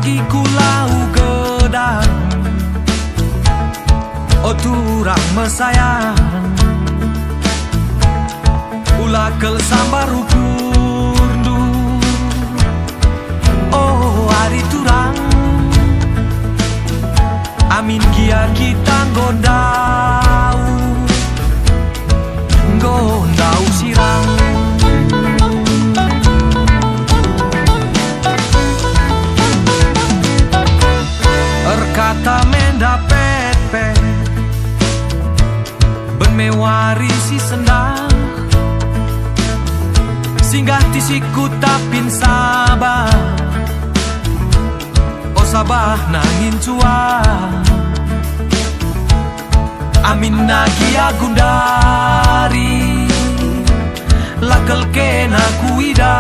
pagi kulau gedang, oh turang mesayang, ulah kel sambar ukurdu, oh hari turang, amin kia kita gondau, gondau sirang. Kata mendapet ben mewarisi sendang, singgah tisiku tapin sabah, oh sabah nangin cuah, amin nagia gundari, lakel kena kuida,